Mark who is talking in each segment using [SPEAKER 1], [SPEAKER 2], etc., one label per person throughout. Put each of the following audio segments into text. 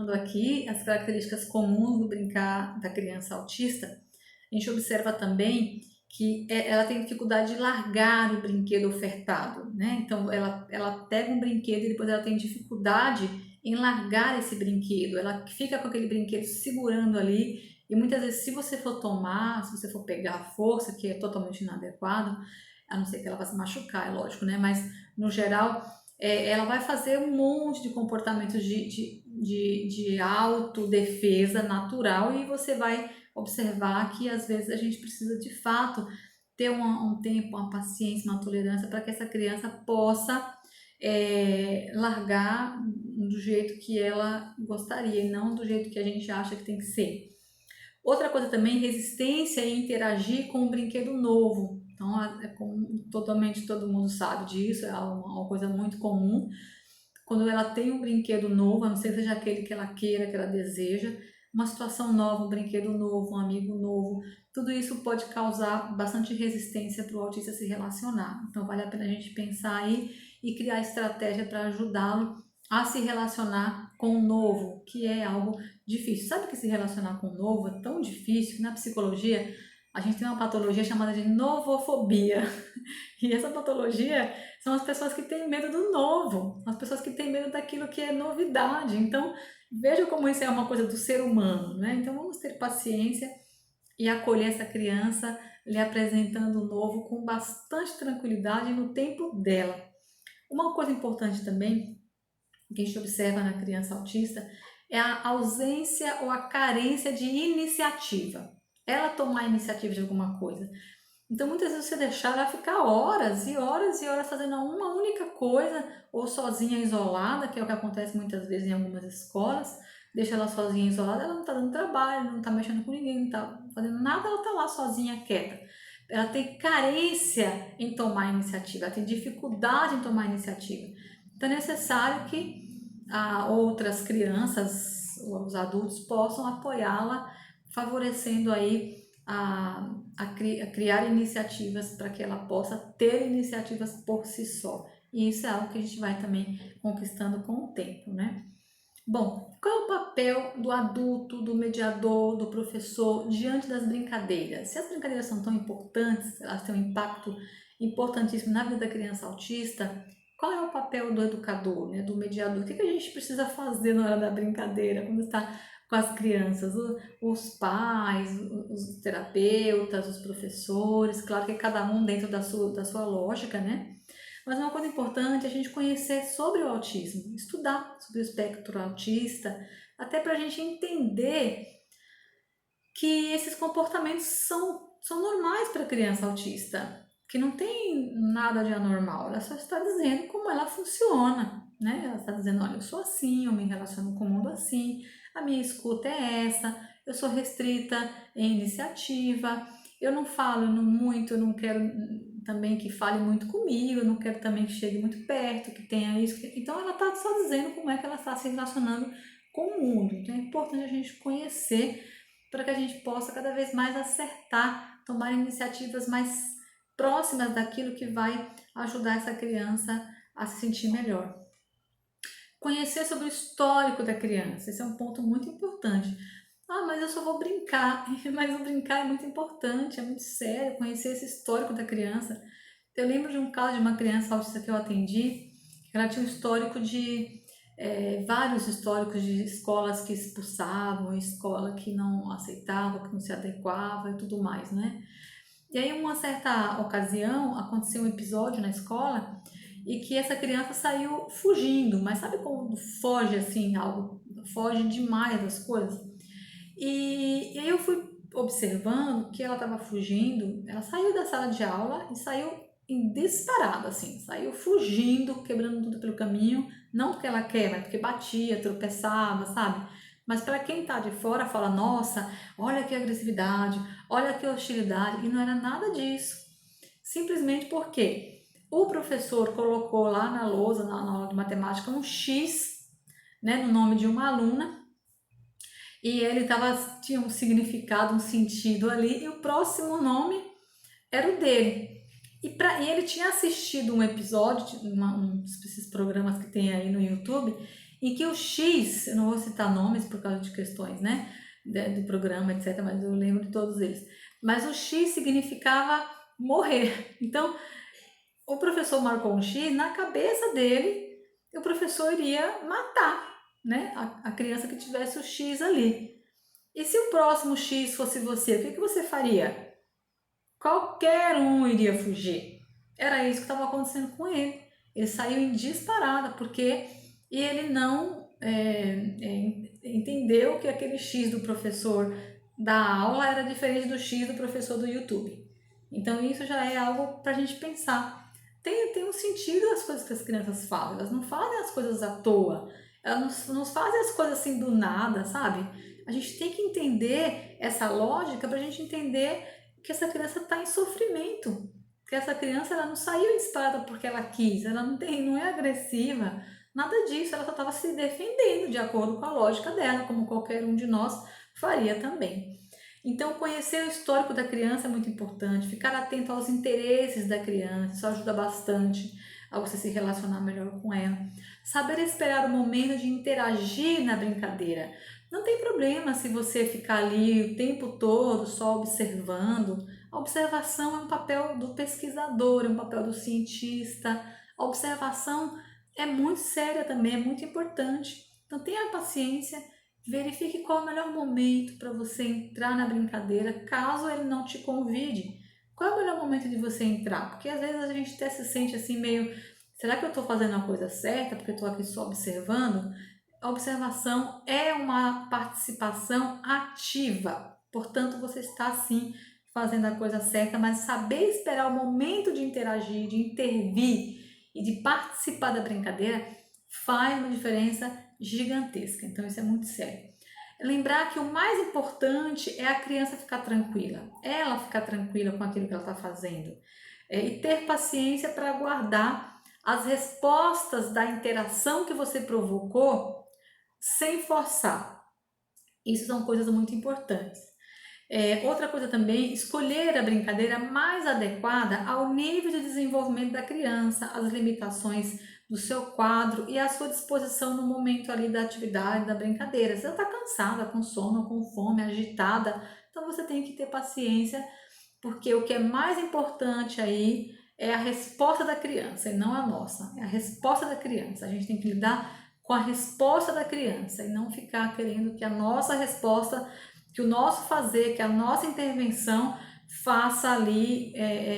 [SPEAKER 1] Aqui as características comuns do brincar da criança autista, a gente observa também que ela tem dificuldade de largar o brinquedo ofertado, né? Então ela pega um brinquedo e depois ela tem dificuldade em largar esse brinquedo, ela fica com aquele brinquedo segurando ali e muitas vezes se você for tomar, se você for pegar a força, que é totalmente inadequado, a não ser que ela vá se machucar, é lógico, né? Mas no geral ela vai fazer um monte de comportamentos de autodefesa natural e você vai observar que às vezes a gente precisa de fato ter um tempo, uma paciência, uma tolerância para que essa criança possa largar do jeito que ela gostaria e não do jeito que a gente acha que tem que ser. Outra coisa também, resistência em interagir com um brinquedo novo. Então, totalmente todo mundo sabe disso, é uma coisa muito comum. Quando ela tem um brinquedo novo, a não ser que seja aquele que ela queira, que ela deseja, uma situação nova, um brinquedo novo, um amigo novo, tudo isso pode causar bastante resistência para o autista se relacionar. Então, vale a pena a gente pensar aí e criar estratégia para ajudá-lo a se relacionar com o novo, que é algo difícil. Sabe que se relacionar com o novo é tão difícil que na psicologia a gente tem uma patologia chamada de novofobia. E essa patologia são as pessoas que têm medo do novo, as pessoas que têm medo daquilo que é novidade. Então, veja como isso é uma coisa do ser humano, né? Então, vamos ter paciência e acolher essa criança, lhe apresentando o novo com bastante tranquilidade no tempo dela. Uma coisa importante também que a gente observa na criança autista é a ausência ou a carência de iniciativa. Ela tomar a iniciativa de alguma coisa. Então, muitas vezes você deixar ela ficar horas e horas e horas fazendo uma única coisa, ou sozinha, isolada, que é o que acontece muitas vezes em algumas escolas, deixa ela sozinha, isolada, ela não está dando trabalho, não está mexendo com ninguém, não está fazendo nada, ela está lá sozinha, quieta. Ela tem carência em tomar iniciativa, ela tem dificuldade em tomar iniciativa. Então, é necessário que outras crianças, ou os adultos, possam apoiá-la, favorecendo aí a criar iniciativas para que ela possa ter iniciativas por si só. E isso é algo que a gente vai também conquistando com o tempo, né? Bom, qual é o papel do adulto, do mediador, do professor diante das brincadeiras? Se as brincadeiras são tão importantes, elas têm um impacto importantíssimo na vida da criança autista, qual é o papel do educador, né, do mediador? O que a gente precisa fazer na hora da brincadeira, quando está com as crianças? Os pais, os terapeutas, os professores, claro que cada um dentro da sua lógica, né? Mas uma coisa importante é a gente conhecer sobre o autismo, estudar sobre o espectro autista, até para a gente entender que esses comportamentos são normais para a criança autista, que não tem nada de anormal, ela só está dizendo como ela funciona, né? Ela está dizendo, olha, eu sou assim, eu me relaciono com o mundo assim, a minha escuta é essa, eu sou restrita em iniciativa, eu não falo muito, eu não quero também que fale muito comigo, eu não quero também que chegue muito perto, que tenha isso. Então ela está só dizendo como é que ela está se relacionando com o mundo. Então é importante a gente conhecer para que a gente possa cada vez mais acertar, tomar iniciativas mais próximas daquilo que vai ajudar essa criança a se sentir melhor. Conhecer sobre o histórico da criança, esse é um ponto muito importante. Mas eu só vou brincar, mas o brincar é muito importante, é muito sério, conhecer esse histórico da criança. Eu lembro de um caso de uma criança autista que eu atendi, que ela tinha um histórico de vários históricos de escolas que expulsavam, escola que não aceitava, que não se adequava e tudo mais, né? E aí, uma certa ocasião, aconteceu um episódio na escola e que essa criança saiu fugindo, mas sabe quando foge assim, algo, foge demais das coisas? E aí eu fui observando que ela estava fugindo, ela saiu da sala de aula e saiu em disparada, assim, saiu fugindo, quebrando tudo pelo caminho, não porque ela quer, mas porque batia, tropeçava, sabe? Mas para quem tá de fora fala, nossa, olha que agressividade, olha que hostilidade, e não era nada disso. Simplesmente porque o professor colocou lá na lousa, na aula de matemática, um X, né, no nome de uma aluna, e ele tinha um significado, um sentido ali, e o próximo nome era o dele. E ele tinha assistido um episódio, esses programas que tem aí no YouTube, em que o X, eu não vou citar nomes por causa de questões, né, do programa, etc, mas eu lembro de todos eles, mas o X significava morrer. Então, o professor marcou um X, na cabeça dele, o professor iria matar, né, a criança que tivesse o X ali. E se o próximo X fosse você, o que você faria? Qualquer um iria fugir. Era isso que estava acontecendo com ele. Ele saiu em disparada, porque ele não entendeu que aquele X do professor da aula era diferente do X do professor do YouTube. Então isso já é algo para a gente pensar. Tem um sentido as coisas que as crianças fazem. Elas não fazem as coisas à toa. Elas não fazem as coisas assim do nada, sabe? A gente tem que entender essa lógica para a gente entender que essa criança está em sofrimento, que essa criança ela não saiu disparada porque ela quis, ela não é agressiva, nada disso, ela só estava se defendendo de acordo com a lógica dela, como qualquer um de nós faria também. Então, conhecer o histórico da criança é muito importante, ficar atento aos interesses da criança, isso ajuda bastante a você se relacionar melhor com ela. Saber esperar o momento de interagir na brincadeira. Não tem problema se você ficar ali o tempo todo só observando. A observação é um papel do pesquisador, é um papel do cientista. A observação é muito séria também, é muito importante. Então tenha paciência, verifique qual é o melhor momento para você entrar na brincadeira, caso ele não te convide. Qual é o melhor momento de você entrar? Porque às vezes a gente até se sente assim meio, será que eu estou fazendo a coisa certa porque eu estou aqui só observando? A observação é uma participação ativa, portanto, você está sim fazendo a coisa certa, mas saber esperar o momento de interagir, de intervir e de participar da brincadeira faz uma diferença gigantesca. Então, isso é muito sério. Lembrar que o mais importante é a criança ficar tranquila, ela ficar tranquila com aquilo que ela está fazendo, e ter paciência para aguardar as respostas da interação que você provocou sem forçar. Isso são coisas muito importantes. Outra coisa também, escolher a brincadeira mais adequada ao nível de desenvolvimento da criança, as limitações do seu quadro e a sua disposição no momento ali da atividade, da brincadeira. Se ela está cansada, com sono, com fome, agitada, então você tem que ter paciência, porque o que é mais importante aí é a resposta da criança e não a nossa. É a resposta da criança. A gente tem que lidar com a resposta da criança e não ficar querendo que a nossa resposta, que o nosso fazer, que a nossa intervenção faça ali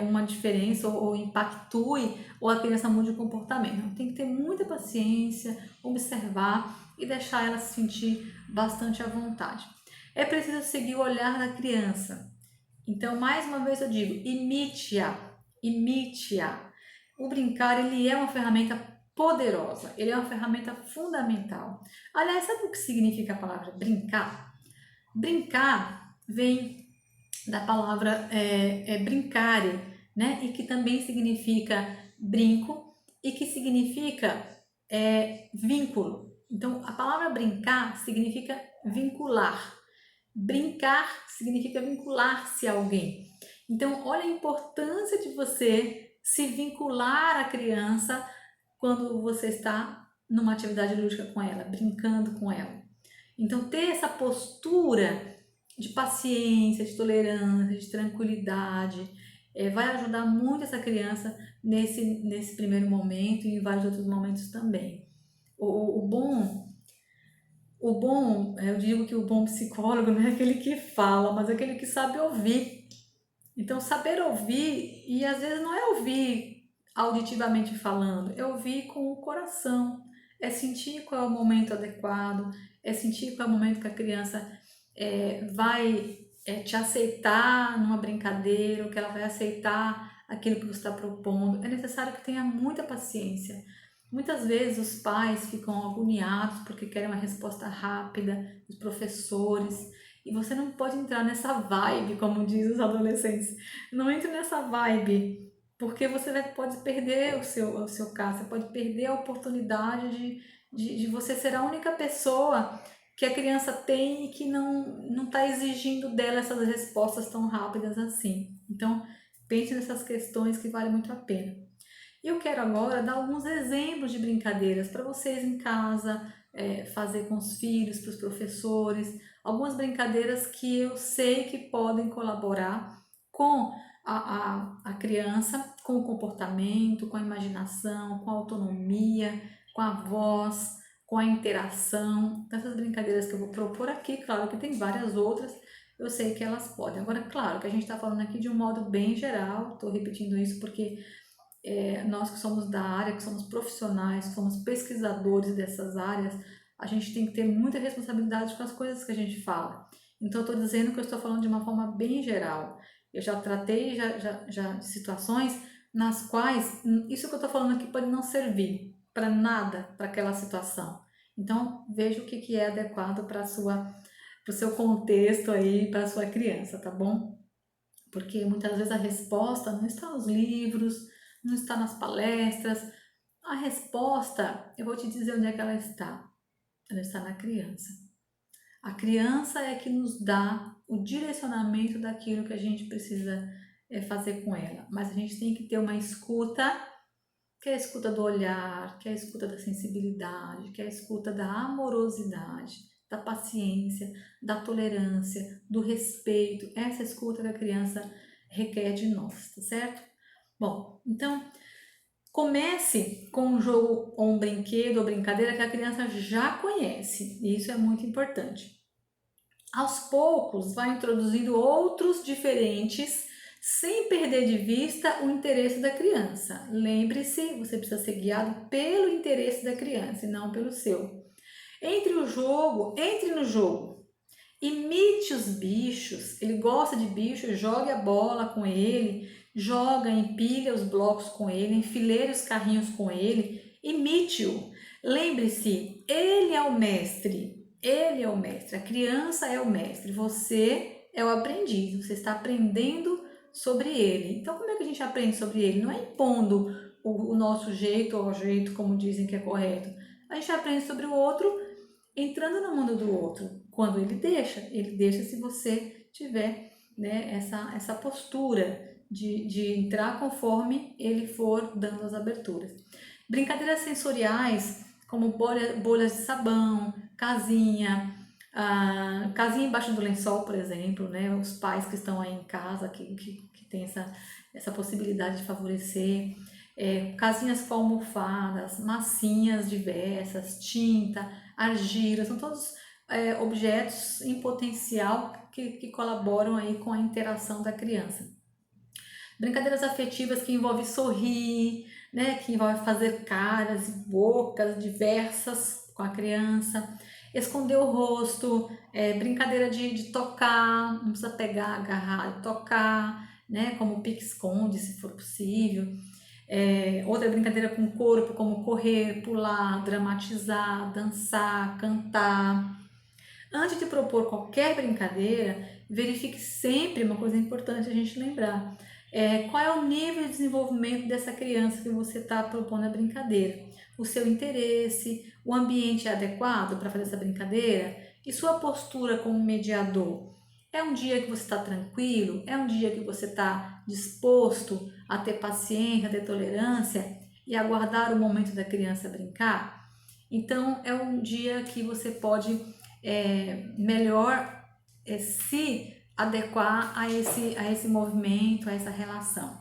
[SPEAKER 1] uma diferença ou impactue ou a criança mude o comportamento. Então, tem que ter muita paciência, observar e deixar ela se sentir bastante à vontade. É preciso seguir o olhar da criança. Então, mais uma vez eu digo, imite-a, imite-a. O brincar, ele é uma ferramenta poderosa, ele é uma ferramenta fundamental. Aliás, sabe o que significa a palavra brincar? Brincar vem da palavra brincare, né? E que também significa brinco e que significa vínculo. Então, a palavra brincar significa vincular. Brincar significa vincular-se a alguém. Então, olha a importância de você se vincular à criança quando você está numa atividade lúdica com ela, brincando com ela. Então, ter essa postura de paciência, de tolerância, de tranquilidade, vai ajudar muito essa criança nesse primeiro momento e em vários outros momentos também. O bom, eu digo que o bom psicólogo não é aquele que fala, mas aquele que sabe ouvir. Então, saber ouvir, e às vezes não é ouvir auditivamente falando, é ouvir com o coração, é sentir qual é o momento adequado, é sentir qual é o momento que a criança vai te aceitar numa brincadeira, ou que ela vai aceitar aquilo que você está propondo. É necessário que tenha muita paciência. Muitas vezes os pais ficam agoniados porque querem uma resposta rápida, os professores, e você não pode entrar nessa vibe, como diz os adolescentes. Não entre nessa vibe, porque você pode perder o seu caso, você pode perder a oportunidade de você ser a única pessoa que a criança tem e que não está exigindo dela essas respostas tão rápidas assim. Então, pense nessas questões que vale muito a pena. E eu quero agora dar alguns exemplos de brincadeiras para vocês em casa, fazer com os filhos, para os professores, algumas brincadeiras que eu sei que podem colaborar com a criança, com o comportamento, com a imaginação, com a autonomia, com a voz, com a interação. Essas brincadeiras que eu vou propor aqui, claro que tem várias outras, eu sei que elas podem. Agora, claro que a gente está falando aqui de um modo bem geral, estou repetindo isso porque nós que somos da área, que somos profissionais, que somos pesquisadores dessas áreas, a gente tem que ter muita responsabilidade com as coisas que a gente fala. Então, eu estou dizendo que eu estou falando de uma forma bem geral. Eu já tratei já de situações nas quais isso que eu estou falando aqui pode não servir para nada para aquela situação. Então, veja o que é adequado para o seu contexto aí, para a sua criança, tá bom? Porque muitas vezes a resposta não está nos livros, não está nas palestras. A resposta, eu vou te dizer onde é que ela está. Ela está na criança. A criança é que nos dá o direcionamento daquilo que a gente precisa fazer com ela. Mas a gente tem que ter uma escuta, que é a escuta do olhar, que é a escuta da sensibilidade, que é a escuta da amorosidade, da paciência, da tolerância, do respeito. Essa escuta que a criança requer de nós, tá certo? Bom, então comece com um jogo ou um brinquedo ou brincadeira que a criança já conhece, e isso é muito importante. Aos poucos, vai introduzindo outros diferentes, sem perder de vista o interesse da criança. Lembre-se, você precisa ser guiado pelo interesse da criança e não pelo seu. Entre no jogo. Imite os bichos. Ele gosta de bichos, jogue a bola com ele, joga, empilha os blocos com ele, enfileire os carrinhos com ele. Imite-o. Lembre-se, ele é o mestre. Ele é o mestre. A criança é o mestre. Você é o aprendiz. Você está aprendendo sobre ele. Então, como é que a gente aprende sobre ele? Não é impondo o nosso jeito ou o jeito como dizem que é correto. A gente aprende sobre o outro entrando no mundo do outro, quando ele deixa se você tiver, né, essa postura de entrar conforme ele for dando as aberturas. Brincadeiras sensoriais, como bolhas de sabão, casinha embaixo do lençol, por exemplo, né, os pais que estão aí em casa, que tem essa possibilidade de favorecer, casinhas com almofadas, massinhas diversas, tinta, argila, são todos objetos em potencial que colaboram aí com a interação da criança. Brincadeiras afetivas que envolvem sorrir, né, que envolvem fazer caras e bocas diversas com a criança, esconder o rosto, brincadeira de tocar, não precisa pegar, agarrar, tocar, né, como pique-esconde, se for possível. Outra brincadeira com o corpo, como correr, pular, dramatizar, dançar, cantar. Antes de propor qualquer brincadeira, verifique sempre uma coisa importante a gente lembrar. Qual é o nível de desenvolvimento dessa criança que você está propondo a brincadeira? O seu interesse, o ambiente é adequado para fazer essa brincadeira? E sua postura como mediador? É um dia que você está tranquilo? É um dia que você está disposto a ter paciência, a ter tolerância e aguardar o momento da criança brincar? Então, é um dia que você pode melhor se adequar a esse movimento, a essa relação.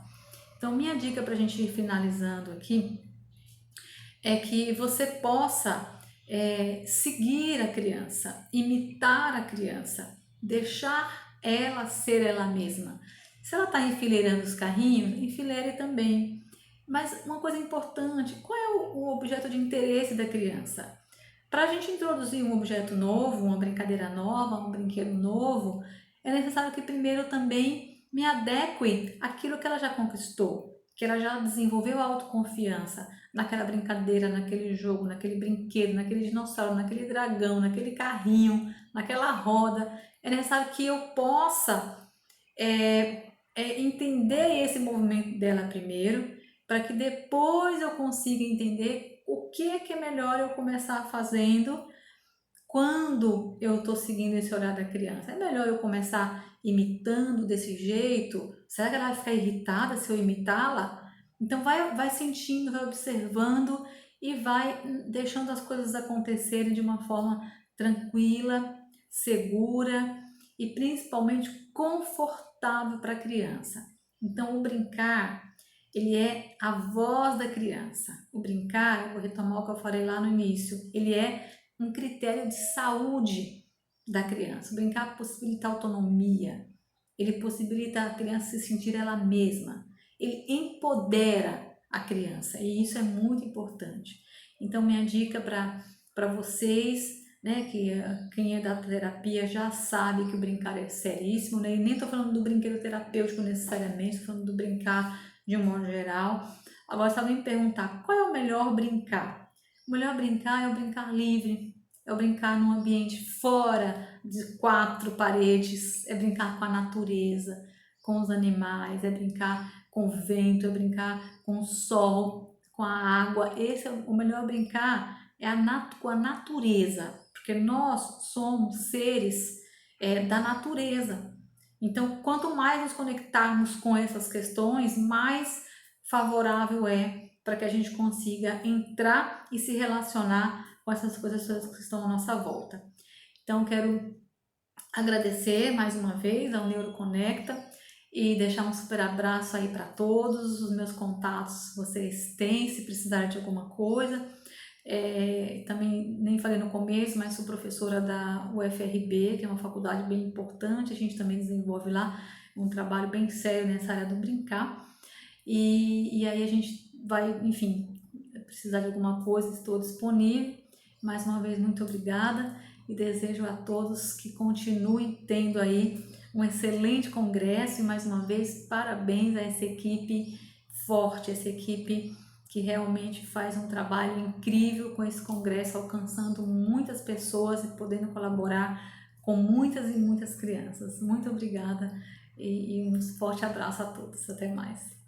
[SPEAKER 1] Então, minha dica para a gente ir finalizando aqui é que você possa seguir a criança, imitar a criança, deixar ela ser ela mesma. Se ela está enfileirando os carrinhos, enfileire também. Mas uma coisa importante, qual é o objeto de interesse da criança? Para a gente introduzir um objeto novo, uma brincadeira nova, um brinquedo novo, é necessário que primeiro também me adeque àquilo que ela já conquistou, que ela já desenvolveu a autoconfiança naquela brincadeira, naquele jogo, naquele brinquedo, naquele dinossauro, naquele dragão, naquele carrinho, naquela roda. É necessário que eu possa entender esse movimento dela primeiro, para que depois eu consiga entender o que é melhor eu começar fazendo quando eu estou seguindo esse olhar da criança. É melhor eu começar imitando desse jeito? Será que ela vai ficar irritada se eu imitá-la? Então vai sentindo, vai observando e vai deixando as coisas acontecerem de uma forma tranquila, segura e principalmente confortável para a criança. Então, o brincar, ele é a voz da criança. O brincar, eu vou retomar o que eu falei lá no início, ele é um critério de saúde da criança. O brincar possibilita autonomia, ele possibilita a criança se sentir ela mesma, ele empodera a criança e isso é muito importante. Então, minha dica para vocês, né, que quem é da terapia já sabe que o brincar é seríssimo, né? E nem estou falando do brinquedo terapêutico necessariamente, estou falando do brincar de um modo geral. Agora, se alguém me perguntar qual é o melhor brincar? O melhor brincar é o brincar livre, é o brincar num ambiente fora de quatro paredes, é brincar com a natureza, com os animais, é brincar com o vento, é brincar com o sol, com a água. Esse é o melhor brincar, é com a natureza, porque nós somos seres da natureza. Então, quanto mais nos conectarmos com essas questões, mais favorável é para que a gente consiga entrar e se relacionar com essas coisas que estão à nossa volta. Então, quero agradecer mais uma vez ao Neuroconecta e deixar um super abraço aí para todos. Os meus contatos vocês têm, se precisar de alguma coisa. Também nem falei no começo, mas sou professora da UFRB, que é uma faculdade bem importante. A gente também desenvolve lá um trabalho bem sério nessa área do brincar. E aí a gente vai, enfim, precisar de alguma coisa, estou disponível. Mais uma vez, muito obrigada e desejo a todos que continuem tendo aí um excelente congresso e mais uma vez parabéns a essa equipe forte, essa equipe que realmente faz um trabalho incrível com esse congresso, alcançando muitas pessoas e podendo colaborar com muitas e muitas crianças. Muito obrigada e um forte abraço a todos. Até mais.